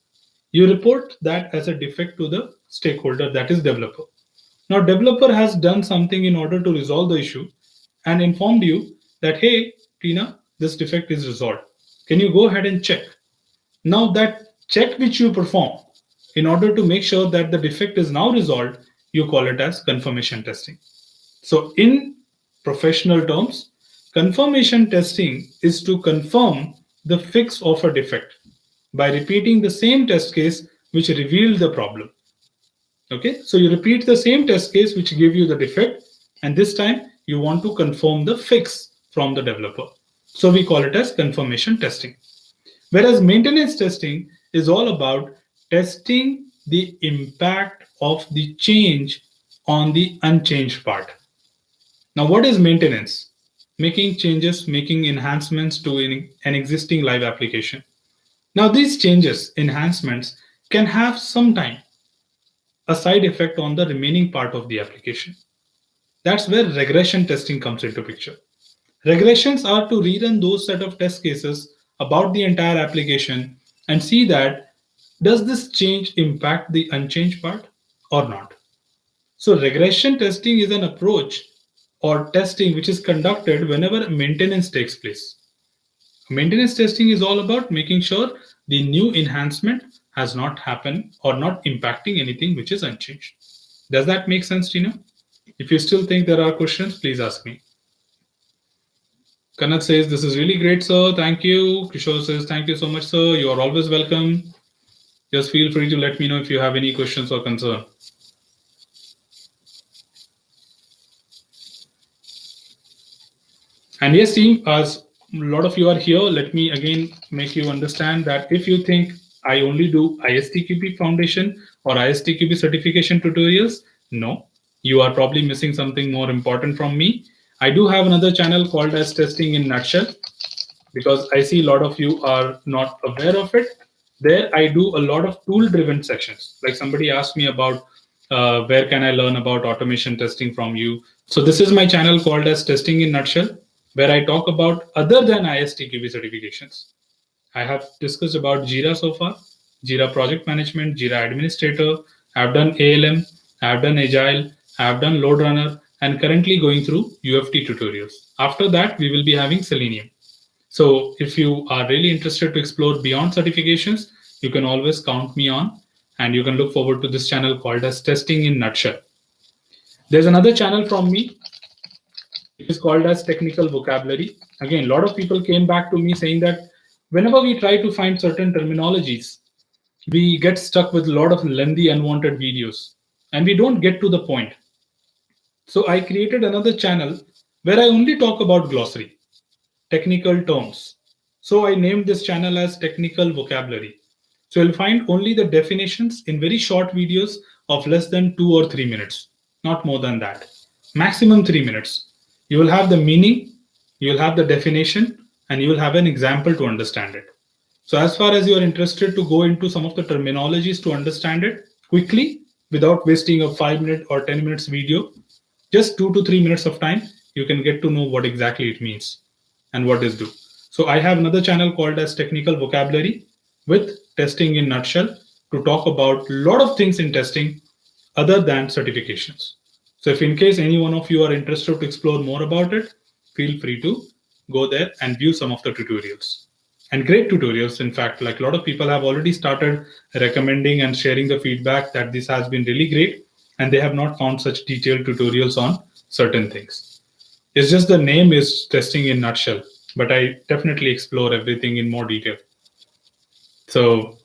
You report that as a defect to the stakeholder, that is developer. Now, developer has done something in order to resolve the issue and informed you that, hey, Tina, this defect is resolved. Can you go ahead and check? Now, that check which you perform in order to make sure that the defect is now resolved, you call it as confirmation testing. So in professional terms, confirmation testing is to confirm the fix of a defect by repeating the same test case which revealed the problem. Okay, so you repeat the same test case which gave you the defect, and this time you want to confirm the fix from the developer. So we call it as confirmation testing. Whereas maintenance testing is all about testing the impact of the change on the unchanged part. Now, what is maintenance? Making changes, making enhancements to an existing live application. Now, these changes, enhancements, can have sometime a side effect on the remaining part of the application. That's where regression testing comes into picture. Regressions are to rerun those set of test cases about the entire application and see that does this change impact the unchanged part or not. So regression testing is an approach or testing which is conducted whenever maintenance takes place. Maintenance testing is all about making sure the new enhancement has not happened or not impacting anything which is unchanged. Does that make sense, Tina? If you still think there are questions, please ask me. Kanat says, this is really great, sir. Thank you. Kishore says, thank you so much, sir. You are always welcome. Just feel free to let me know if you have any questions or concern. And yes, team, as a lot of you are here, let me again make you understand that if you think I only do ISTQB Foundation or ISTQB Certification Tutorials, no, you are probably missing something more important from me. I do have another channel called as Testing in Nutshell, because I see a lot of you are not aware of it. There I do a lot of tool-driven sections. Like somebody asked me about where can I learn about automation testing from you. So this is my channel called as Testing in Nutshell, where I talk about other than ISTQB certifications. I have discussed about Jira so far, Jira Project Management, Jira Administrator. I've done ALM, I've done Agile, I've done Load Runner, and currently going through UFT tutorials. After that, we will be having Selenium. So if you are really interested to explore beyond certifications, you can always count me on, and you can look forward to this channel called as Testing in Nutshell. There's another channel from me. It is called as Technical Vocabulary. Again, a lot of people came back to me saying that whenever we try to find certain terminologies, we get stuck with a lot of lengthy, unwanted videos, and we don't get to the point. So I created another channel where I only talk about glossary, technical terms. So I named this channel as Technical Vocabulary. So you'll find only the definitions in very short videos of less than 2 or 3 minutes, not more than that, maximum 3 minutes. You will have the meaning, you will have the definition, and you will have an example to understand it. So as far as you are interested to go into some of the terminologies to understand it quickly without wasting a 5 minute or 10 minutes video, Just 2 to 3 minutes of time, you can get to know what exactly it means and what is do. So I have another channel called as Technical Vocabulary with Testing in Nutshell to talk about a lot of things in testing other than certifications. So if in case any one of you are interested to explore more about it, feel free to go there and view some of the tutorials. And great tutorials, in fact, like a lot of people have already started recommending and sharing the feedback that this has been really great, and they have not found such detailed tutorials on certain things. It's just the name is testing in nutshell, but I definitely explore everything in more detail. So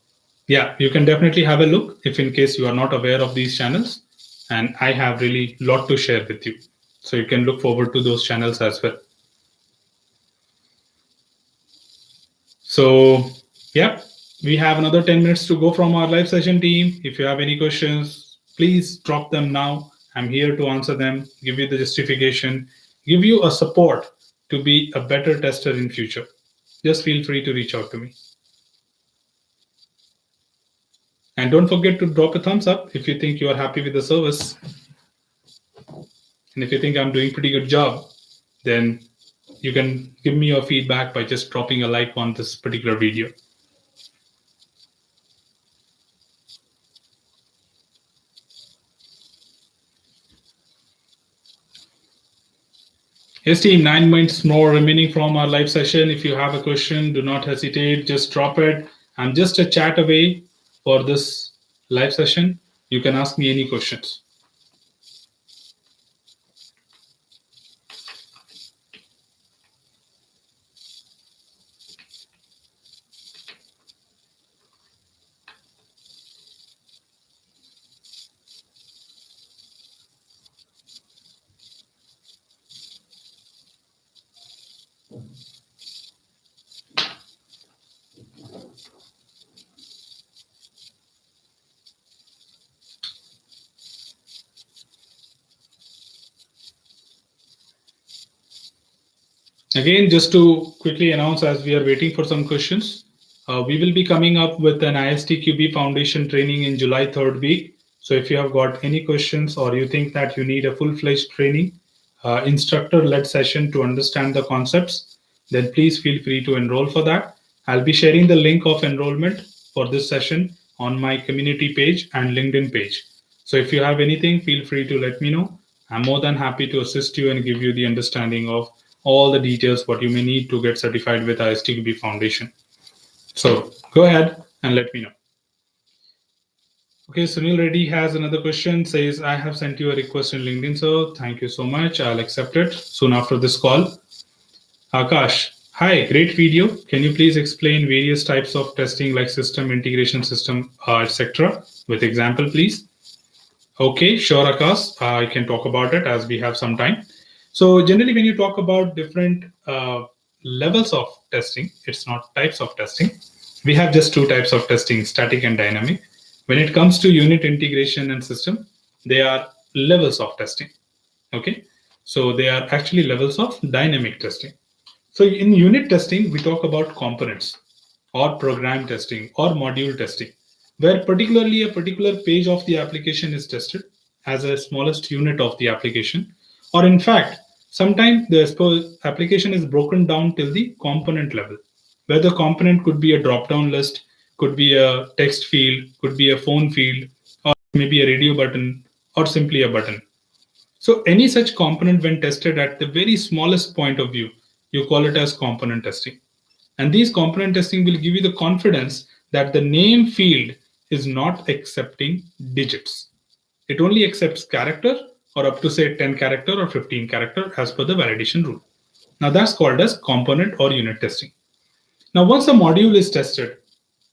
yeah, you can definitely have a look if in case you are not aware of these channels, and I have really lot to share with you. So you can look forward to those channels as well. So yeah, we have another 10 minutes to go from our live session team. If you have any questions, please drop them now. I'm here to answer them, give you the justification, give you a support to be a better tester in future. Just feel free to reach out to me. And don't forget to drop a thumbs up if you think you are happy with the service. And if you think I'm doing a pretty good job, then you can give me your feedback by just dropping a like on this particular video. Yes, team, 9 minutes more remaining from our live session. If you have a question, do not hesitate, just drop it. I'm just a chat away for this live session. You can ask me any questions. Again, just to quickly announce as we are waiting for some questions, we will be coming up with an ISTQB Foundation training in July 3rd week. So if you have got any questions or you think that you need a full-fledged training, instructor-led session to understand the concepts, then please feel free to enroll for that. I'll be sharing the link of enrollment for this session on my community page and LinkedIn page. So if you have anything, feel free to let me know. I'm more than happy to assist you and give you the understanding of all the details what you may need to get certified with ISTQB Foundation. So go ahead and let me know. Okay, Sunil Reddy has another question, says, I have sent you a request in LinkedIn, so thank you so much. I'll accept it soon after this call. Akash, hi, great video. Can you please explain various types of testing like system, integration system, etc. with example, please? Okay, sure, Akash. I can talk about it as we have some time. So generally, when you talk about different levels of testing, it's not types of testing. We have just two types of testing, static and dynamic. When it comes to unit integration and system, they are levels of testing. Okay, so they are actually levels of dynamic testing. So in unit testing, we talk about components or program testing or module testing, where particularly a particular page of the application is tested as a smallest unit of the application. Or in fact, sometimes the application is broken down till the component level, where the component could be a drop-down list, could be a text field, could be a phone field, or maybe a radio button, or simply a button. So any such component when tested at the very smallest point of view, you call it as component testing. And these component testing will give you the confidence that the name field is not accepting digits. It only accepts character or up to say 10 character or 15 character as per the validation rule. Now that's called as component or unit testing. Now once a module is tested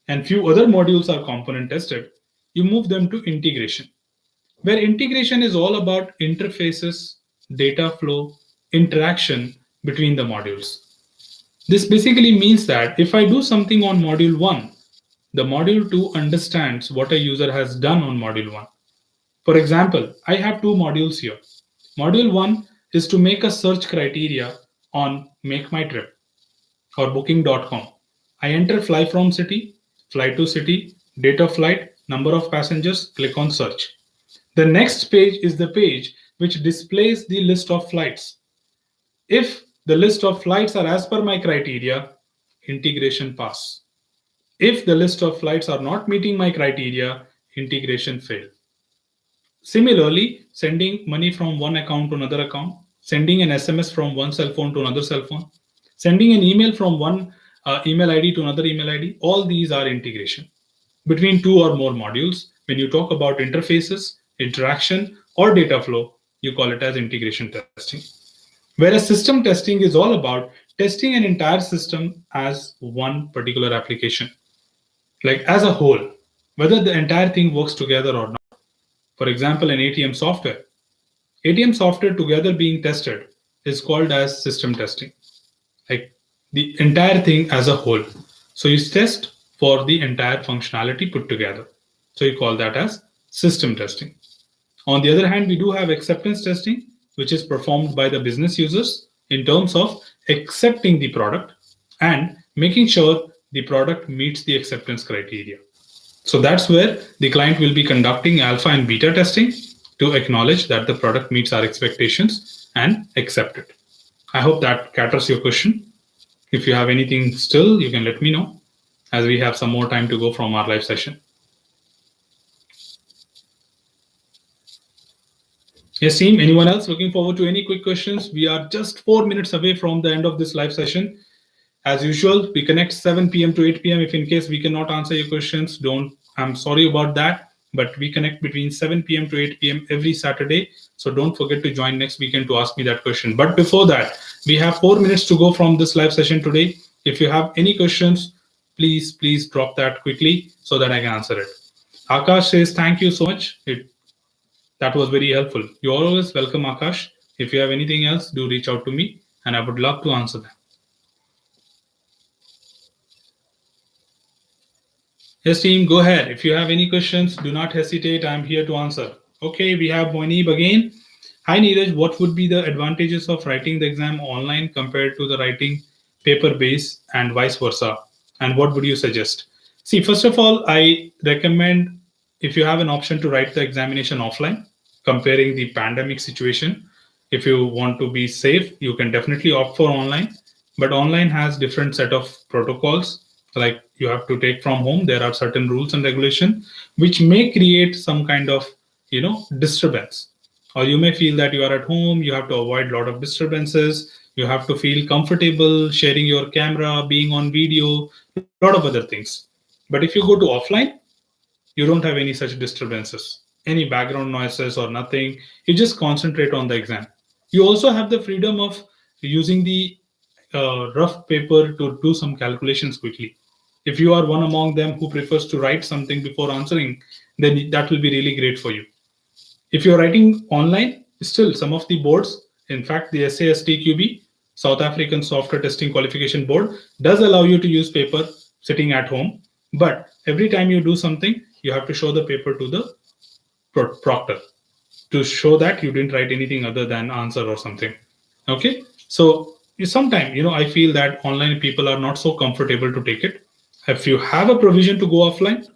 and few other modules are component tested, you move them to integration, where integration is all about interfaces, data flow, interaction between the modules. This basically means that if I do something on module 1, the module 2 understands what a user has done on module 1. For example, I have two modules here. Module 1 is to make a search criteria on Make My Trip or booking.com. I enter fly from city, fly to city, date of flight, number of passengers, click on search. The next page is the page which displays the list of flights. If the list of flights are as per my criteria, integration pass. If the list of flights are not meeting my criteria, integration fail. Similarly, sending money from one account to another account, sending an SMS from one cell phone to another cell phone, sending an email from one email ID to another email ID, all these are integration between two or more modules. When you talk about interfaces, interaction, or data flow, you call it as integration testing. Whereas system testing is all about testing an entire system as one particular application, like as a whole, whether the entire thing works together or not. For example, an ATM software. ATM software together being tested is called as system testing, like the entire thing as a whole. So you test for the entire functionality put together. So you call that as system testing. On the other hand, we do have acceptance testing, which is performed by the business users in terms of accepting the product and making sure the product meets the acceptance criteria. So that's where the client will be conducting alpha and beta testing to acknowledge that the product meets our expectations and accept it. I hope that caters your question. If you have anything still, you can let me know, as we have some more time to go from our live session. Yes, team, anyone else looking forward to any quick questions? We are just 4 minutes away from the end of this live session. As usual, we connect 7 p.m. to 8 p.m. If in case we cannot answer your questions, I'm sorry about that, but we connect between 7 p.m. to 8 p.m. every Saturday. So don't forget to join next weekend to ask me that question. But before that, we have 4 minutes to go from this live session today. If you have any questions, please drop that quickly so that I can answer it. Akash says, thank you so much. That was very helpful. You're always welcome, Akash. If you have anything else, do reach out to me and I would love to answer them. Yes, team, go ahead. If you have any questions, do not hesitate. I'm here to answer. Okay, we have Moinib again. Hi, Neeraj. What would be the advantages of writing the exam online compared to the writing paper-based and vice versa? And what would you suggest? See, first of all, I recommend if you have an option to write the examination offline, comparing the pandemic situation. If you want to be safe, you can definitely opt for online. But online has different set of protocols, like you have to take from home. There are certain rules and regulation which may create some kind of disturbance, or you may feel that you are at home, you have to avoid a lot of disturbances, you have to feel comfortable sharing your camera, being on video, a lot of other things. But if you go to offline, you don't have any such disturbances, any background noises or nothing. You just concentrate on the exam. You also have the freedom of using the rough paper to do some calculations quickly. If you are one among them who prefers to write something before answering, then that will be really great for you. If you're writing online, still some of the boards, in fact, the ISTQB, South African Software Testing Qualification Board, does allow you to use paper sitting at home. But every time you do something, you have to show the paper to the proctor to show that you didn't write anything other than answer or something. Okay, so sometimes I feel that online people are not so comfortable to take it. If you have a provision to go offline,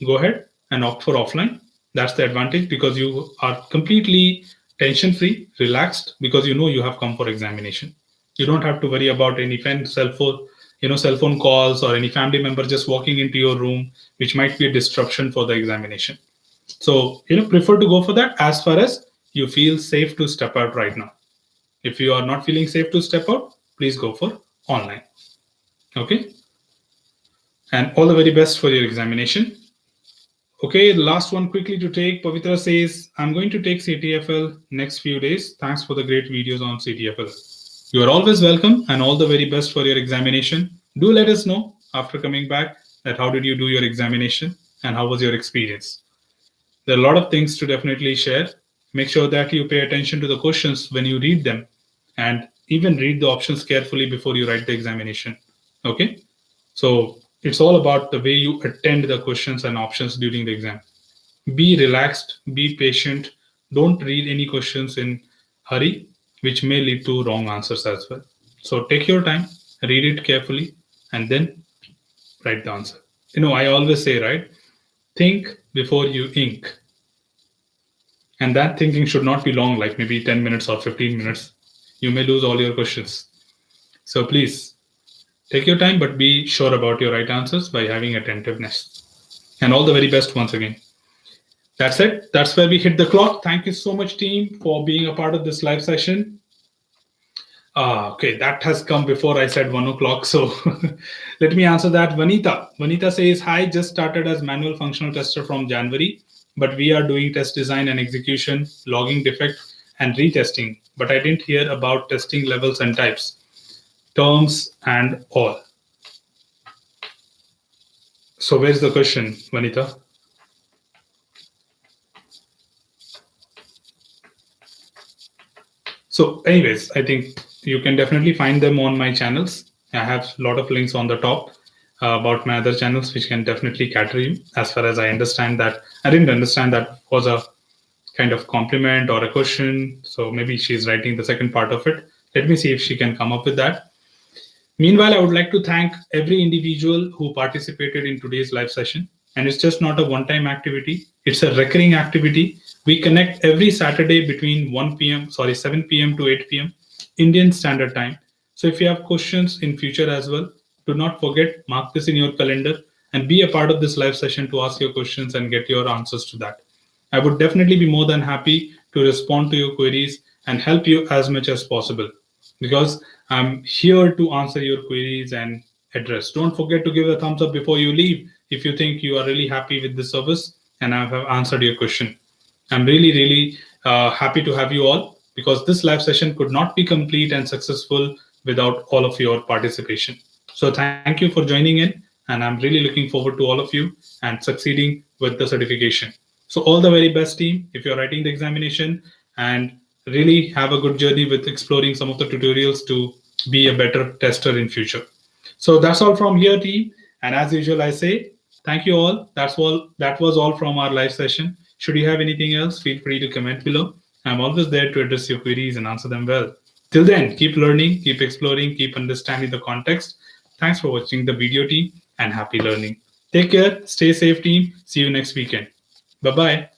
go ahead and opt for offline. That's the advantage, because you are completely tension free, relaxed, because you have come for examination. You don't have to worry about any cell phone calls or any family member just walking into your room, which might be a disruption for the examination. So prefer to go for that as far as you feel safe to step out right now. If you are not feeling safe to step out, please go for online. Okay, and all the very best for your examination. Okay, the last one quickly to take. Pavitra says, I'm going to take CTFL next few days. Thanks for the great videos on CTFL. You are always welcome, and all the very best for your examination. Do let us know after coming back that how did you do your examination and how was your experience. There are a lot of things to definitely share. Make sure that you pay attention to the questions when you read them, and even read the options carefully before you write the examination. Okay, so it's all about the way you attend the questions and options during the exam. Be relaxed, be patient. Don't read any questions in hurry, which may lead to wrong answers as well. So take your time, read it carefully, and then write the answer. I always say, right? Think before you ink. And that thinking should not be long, like maybe 10 minutes or 15 minutes. You may lose all your questions. So please take your time, but be sure about your right answers by having attentiveness. And all the very best once again. That's it. That's where we hit the clock. Thank you so much, team, for being a part of this live session. Okay, that has come before I said 1 o'clock. So let me answer that. Vanita says, hi, just started as manual functional tester from January, but we are doing test design and execution, logging defect and retesting. But I didn't hear about testing levels and types, terms and all. So where's the question, Vanita? So anyways, I think you can definitely find them on my channels. I have a lot of links on the top about my other channels, which can definitely cater you. As far as I understand that, I didn't understand that was a kind of compliment or a question. So maybe she's writing the second part of it. Let me see if she can come up with that. Meanwhile, I would like to thank every individual who participated in today's live session. And it's just not a one-time activity. It's a recurring activity. We connect every Saturday between 7 p.m. to 8 p.m. Indian Standard Time. So if you have questions in future as well, do not forget, mark this in your calendar and be a part of this live session to ask your questions and get your answers to that. I would definitely be more than happy to respond to your queries and help you as much as possible, because I'm here to answer your queries and address. Don't forget to give a thumbs up before you leave if you think you are really happy with the service and I have answered your question. I'm really happy to have you all, because this live session could not be complete and successful without all of your participation. So thank you for joining in, and I'm really looking forward to all of you and succeeding with the certification. So all the very best, team, if you're writing the examination, and really have a good journey with exploring some of the tutorials to be a better tester in future. So that's all from here, team. And as usual, I say thank you all. That was all from our live session. Should you have anything else, feel free to comment below. I'm always there to address your queries and answer them well. Till then, keep learning, keep exploring, keep understanding the context. Thanks for watching the video, team, and happy learning. Take care, stay safe, team. See you next weekend. Bye-bye.